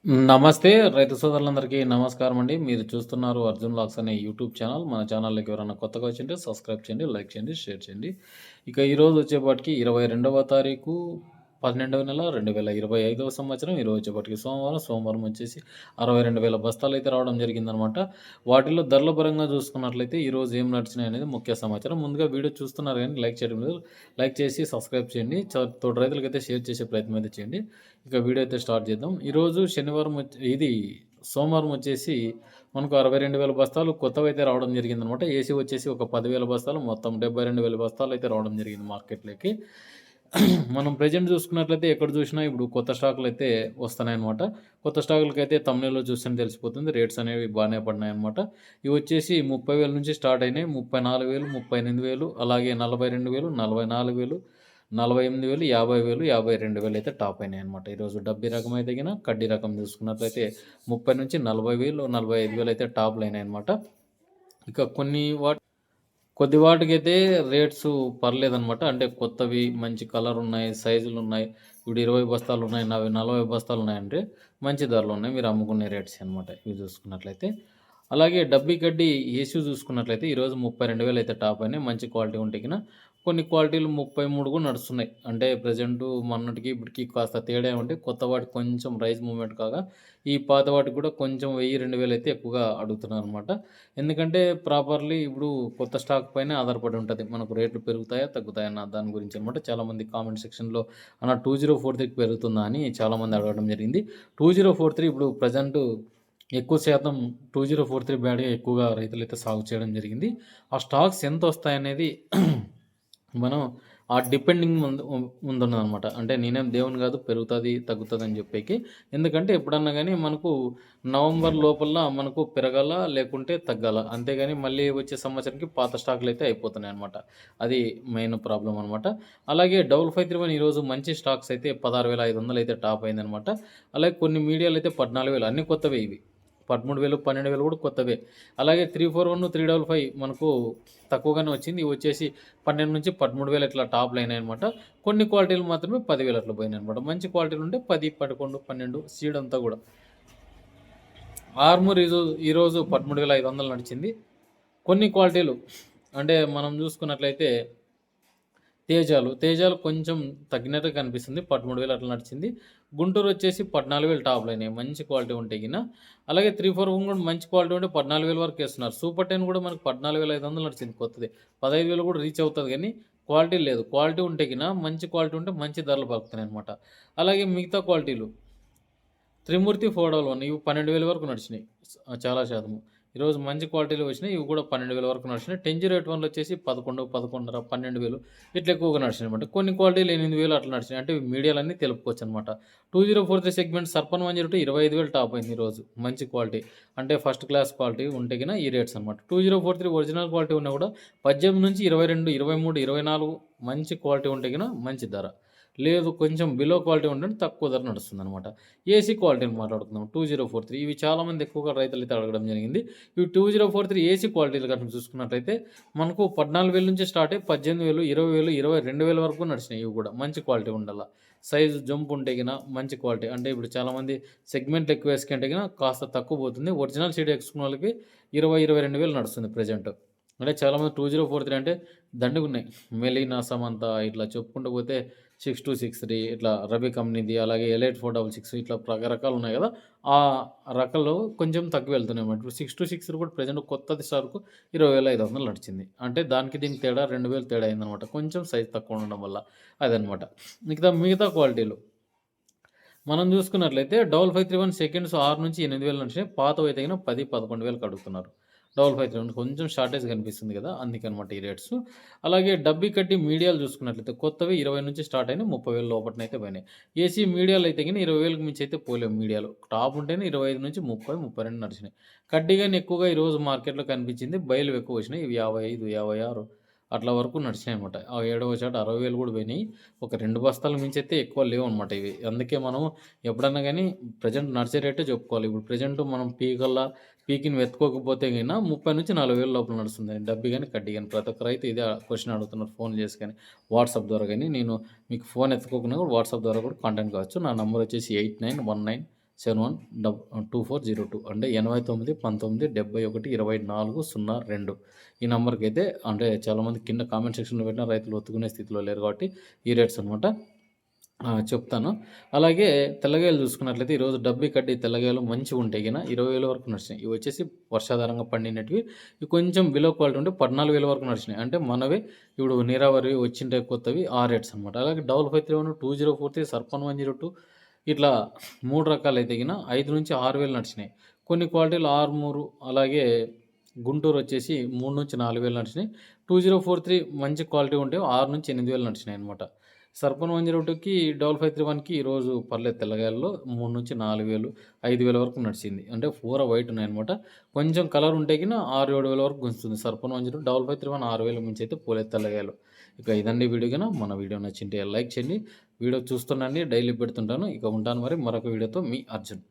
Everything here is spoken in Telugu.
నమస్తే రైతు సోదరులందరికీ నమస్కారం అండి. మీరు చూస్తున్నారు అర్జున్ వ్లాగ్స్ అనే యూట్యూబ్ ఛానల్. మన ఛానల్‌లోకి ఎవరైనా కొత్తగా వచ్చింటే సబ్స్క్రైబ్ చేయండి, లైక్ చేయండి, షేర్ చేయండి. ఇక ఈరోజు వచ్చేపాటికి 22వ తారీఖు 12వ నెల 2025వ సంవత్సరం. ఈరోజు వచ్చేపాటికి సోమవారం. సోమవారం వచ్చేసి 62,000 బస్తాలైతే రావడం జరిగిందనమాట. వాటిలో ధరల పరంగా చూసుకున్నట్లయితే ఈరోజు ఏం నడిచినాయనేది ముఖ్య సమాచారం. ముందుగా వీడియో చూస్తున్నారు గానీ లైక్ చేయడం లేదు. లైక్ చేసి సబ్స్క్రైబ్ చేయండి. తోటి రైతులకైతే షేర్ చేసే ప్రయత్నం అయితే చేయండి. ఇక వీడియో అయితే స్టార్ట్ చేద్దాం. ఈరోజు శనివారం సోమవారం వచ్చేసి మనకు 62,000 బస్తాలు కొత్తవైతే రావడం జరిగిందనమాట. ఏసీ వచ్చేసి ఒక 10,000 బస్తాలు, మొత్తం 72,000 బస్తాలైతే రావడం జరిగింది మార్కెట్‌లోకి. మనం ప్రెజెంట్ చూసుకున్నట్లయితే ఎక్కడ చూసినా ఇప్పుడు కొత్త స్టాకులైతే వస్తున్నాయన్నమాట. కొత్త స్టాకులకైతే థంబ్‌నెయిల్‌లో చూస్తేనే తెలిసిపోతుంది. రేట్స్ అనేవి బానే పడినాయన్నమాట. ఇవి వచ్చేసి 30,000 నుంచి స్టార్ట్ అయినాయి. 34,000, 38,000 అలాగే 42,000, 44,000, 48,000, 50,000, 52,000 అయితే టాప్ అయినాయన్నమాట. ఈరోజు డబ్బీ రకం అయితే గిన కడ్డీ రకం చూసుకున్నట్లయితే 30,000-40,000, 45,000 అయితే టాప్‌లు అయినాయన్నమాట. ఇక కొద్ది వాటికైతే రేట్సు పర్లేదనమాట. అంటే కొత్తవి మంచి కలరున్నాయి, సైజులున్నాయి. ఇప్పుడు 20 బస్తాలున్నాయి, 40 బస్తాలున్నాయంటే మంచి ధరలున్నాయి. మీరు అమ్ముకునే రేట్సే అనమాట ఇవి చూసుకున్నట్లయితే. అలాగే డబ్బీ గడ్డి ఏసీ చూసుకున్నట్లయితే ఈరోజు 32,000 అయితే టాప్ అయినాయి. మంచి క్వాలిటీ ఉంటే గిన కొన్ని క్వాలిటీలు 33 కూడా నడుస్తున్నాయి. అంటే ప్రెజెంటు మొన్నటికి ఇప్పటికి కాస్త తేడా ఏమంటే కొత్త వాటికి కొంచెం రైజ్ మూవ్‌మెంట్ కాగా, ఈ పాత వాటికి కూడా కొంచెం 1000, 2,000 అయితే ఎక్కువగా అడుగుతున్నారనమాట. ఎందుకంటే ప్రాపర్‌లీ ఇప్పుడు కొత్త స్టాక్ పైనే ఆధారపడి ఉంటది. మనకు రేట్లు పెరుగుతాయా? తగ్గుతాయా? అన్న దాని గురించి అనమాట. చాలామంది కామెంట్ సెక్షన్‌లో అన్న 2043కి పెరుగుతుందా? అని చాలామంది అడగడం జరిగింది. 2043 ఇప్పుడు ప్రెజెంటు ఎక్కువ శాతం 2043 బ్యాడే ఎక్కువగా రైతులైతే సాగు చేయడం జరిగింది. ఆ స్టాక్స్ ఎంతొస్తాయనేది మనం ఆ డిపెండింగ్ ముందున్నదనమాట. అంటే నేనేం దేవుడిని గాదు పెరుగుతది, తగ్గుతదని జెప్పేకి. ఎందుకంటే ఎప్పుడన్నా గాని మనకు నవంబర్ లోపల మనకు పెరగాల, లేకుంటే తగ్గాల. అంతేగాని మళ్ళీ వచ్చే సంవత్సరానికి పాత స్టాకులైతే అయిపోతున్నాయనమాట. అది మెయిన్ ప్రాబ్లమ్ అనమాట. అలాగే 5531 ఈరోజు మంచి స్టాక్స్ అయితే 16,500 అయితే టాప్ అయిందనమాట. అలాగే కొన్ని మీడియాలైతే 14,000 అన్నీ కొత్తవే ఇవి. 13,000, 12,000 కూడా కొత్తవే. అలాగే 341, 355 మనకు తక్కువగానే వచ్చింది. ఇవి వచ్చేసి 12-13,000 ఇట్లా టాప్‌లు అయినాయనమాట. కొన్ని క్వాలిటీలు మాత్రమే 10,000 అట్లా పోయినాయనమాట. మంచి క్వాలిటీలు ఉంటే 10, 11, 12 సీడ్ అంతా కూడా. ఆర్మూర్ ఈరోజు 13,500 నడిచింది. కొన్ని క్వాలిటీలు అంటే మనం చూసుకున్నట్లయితే తేజాలు కొంచెం తగ్గినట్టు కనిపిస్తుంది. 13,000 అట్లా నడిచింది. గుంటూరు వచ్చేసి 14,000 టాప్‌లయినాయి. మంచి క్వాలిటీ ఉంటే గిన. అలాగే 341 కూడా మంచి క్వాలిటీ ఉంటే 14,000 వరకు ఏస్తున్నారు. సూపర్ 10 కూడా మనకు 14,500 నడిచింది కొత్తది. 15,000 కూడా రీచ్ అవుతది గానీ క్వాలిటీ లేదు. క్వాలిటీ ఉంటే గిన మంచి క్వాలిటీ ఉంటే మంచి ధరలు పలుకుతున్నాయన్నమాట. అలాగే మిగతా క్వాలిటీలు త్రిమూర్తి ఫోడోలు ఇవి 12,000 వరకు నడిచినాయి. చాలా శాతము. ఈరోజు మంచి క్వాలిటీలో వచ్చినాయి. ఇవి కూడా 12,000 వరకు నడిచినాయి. 1008 వచ్చేసి 11, 11,500, 12,000 ఇట్లా ఎక్కువగా నడిచినాయన్నమాట. కొన్ని క్వాలిటీలు 8,000 అట్లా నడిచినాయి. అంటే మీడియాలన్నీ తెలుపుకోవచ్చనమాట. 2043 సెగ్మెంట్ సర్పన్ 102 25,000 టాప్ అయింది ఈరోజు. మంచి క్వాలిటీ. అంటే ఫస్ట్ క్లాస్ క్వాలిటీ ఉంటే గిన ఈ రేట్స్ అనమాట. 2043 ఒరిజినల్ క్వాలిటీ ఉన్నా కూడా 18-22, 23, 24 మంచి క్వాలిటీ ఉంటే గిన మంచి ధర. లేదు కొంచెం బిలో క్వాలిటీ ఉంటే తక్కువ ధర నడుస్తుందనమాట. ఏసీ క్వాలిటీని మాట్లాడుకుందాం 2043 ఇవి చాలామంది ఎక్కువగా రైతులైతే అడగడం జరిగింది. ఇవి 2043 ఏసీ క్వాలిటీలు కనుక చూసుకున్నట్లయితే మనకు 14,000 నుంచి స్టార్ట్ అయ్యి 18,000, 20,000, 22,000 వరకు నడిచినాయి ఇవి కూడా. మంచి క్వాలిటీ ఉండాల. సైజు జంప్ ఉంటే గిన మంచి క్వాలిటీ. అంటే ఇప్పుడు చాలామంది సెగ్మెంట్ ఎక్కువ వేసుకుంటే గిన కాస్త తక్కువ పోతుంది. ఒరిజినల్ సీడ్ వేసుకున్న వాళ్ళకి 20, 22,000 నడుస్తుంది ప్రెజెంట్. అంటే చాలామంది 2043 అంటే దండిగున్నాయి. మెలీనా, సమంత ఇట్లా చెప్పుకుంటూ పోతే 6263 ఇట్లా రబీ కంపెనీది, అలాగే ఎలైట్ 466 ఇట్లా రకరకాలు ఉన్నాయి గదా! ఆ రకాలు కొంచెం తక్కువ వెళ్తున్నాయన్నమాట. ఇప్పుడు 6263 కూడా ప్రెజెంట్ కొత్తది సరుకు 20,500 నడిచింది. అంటే దానికి దీనికి తేడా 2,000 తేడా అయిందనమాట. కొంచెం సైజ్ తక్కువ ఉండడం వల్ల అదనమాట. మిగతా క్వాలిటీలు మనం చూసుకున్నట్లయితే 5531 సెకండ్స్ 6-8,000 నడిచినాయి. పాతవైతే గిన 10, 11,000కి అడుగుతున్నారు. 5531 కొంచెం షార్టేజ్ కనిపిస్తుంది కదా! అందుకనమాట ఈ రేట్స్. అలాగే డబ్బీ కట్టి మీడియాలు చూసుకున్నట్లయితే కొత్తవి 20 నుంచి స్టార్ట్ అయినాయి. 30,000 లోపటనైతే పోయినాయి. ఏసీ మీడియాలు అయితే గిన 20,000కి మించి అయితే పోలేవు మీడియాలు. టాప్ ఉంటేనే 25-30, 32 నడిచినాయి. కడ్డీ గాని ఎక్కువగా ఈరోజు మార్కెట్‌లో కనిపించింది. బయలువి ఎక్కువ వచ్చినాయి. ఇవి 55, 56 అట్లా వరకు నడిచినాయనమాట. ఆ ఏడవ చాట 60,000 కూడా పోయినాయి. ఒక 2 బస్తాల మించి అయితే ఎక్కువ లేవనమాట ఇవి. అందుకే మనం ఎప్పుడన్నా గాని ప్రెజెంట్ నడిచే రేటే చెప్పుకోవాలి. ఇప్పుడు ప్రెజెంట్ మనం పీకిని వెతుక్కోకపోతే గిన 30,000-40,000 లోపల నడుస్తుంది. డబ్బీ గాని, కడ్డీ గాని. ప్రతి ఒక్క రైతు ఇదే క్వెషన్ అడుగుతున్నారు ఫోన్లు చేసి గాని, వాట్సాప్ ద్వారా గాని. నేను మీకు ఫోన్ ఎత్తుకోకున్నా కూడా వాట్సాప్ ద్వారా కూడా కాంటాక్ట్ కావచ్చు. నా నంబర్ వచ్చేసి 8919 712402 అంటే 89 19 71 24 02 ఈ నెంబర్కి అయితే అంటే చాలామంది కింద కామెంట్ సెక్షన్లో పెట్టిన రైతులు ఒత్తుకునే స్థితిలో లేరు కాబట్టి ఈ రేట్స్ అనమాట. చెప్తాను. అలాగే తెల్లగాయలు చూసుకున్నట్లయితే ఈరోజు డబ్బీ కడ్డీ తెల్లగాయలు మంచిగా ఉంటాయి గిన 20,000 వరకు నడిచినాయి. ఇవి వచ్చేసి వర్షాధారంగా పండినటివి. ఇవి కొంచెం బిలో క్వాలిటీ ఉంటే 14,000 వరకు నడిచినాయి. అంటే మనవే ఇప్పుడు నీరావరి వచ్చింటాయి కొత్తవి ఆ రేట్స్ అనమాట. అలాగే డబుల్ 531 2043 సర్పన్ 102 ఇట్లా 3 రకాలైతే గిన 5,000-6,000 నడిచినాయి. కొన్ని క్వాలిటీలు ఆర్మూరు అలాగే గుంటూరు వచ్చేసి 3,000-4,000 నడిచినాయి. 2043 మంచి క్వాలిటీ ఉంటే 6,000-8,000 నడిచినాయి అనమాట. సర్పన్ 102కి 5531కి ఈరోజు పర్లేదు తెల్లగాయల్లో 3,000-4,000 5,000 వరకు నడిచింది. అంటే పూర వైట్ ఉన్నాయన్నమాట. కొంచెం కలర్ ఉంటే గిన 6,000-7,000 వరకు గుంజుతుంది. సర్పన్ 102 5531 6,000 మించి అయితే పోలేదు తెల్లగాయలు. ఇక ఇదండి వీడియో గిన. మన వీడియో నచ్చింటే లైక్ చేయండి. వీడియో చూస్తుండండి, డైలీ పెడుతుంటాను. ఇక ఉంటాను మరి మరొక వీడియోతో మీ అర్జున్.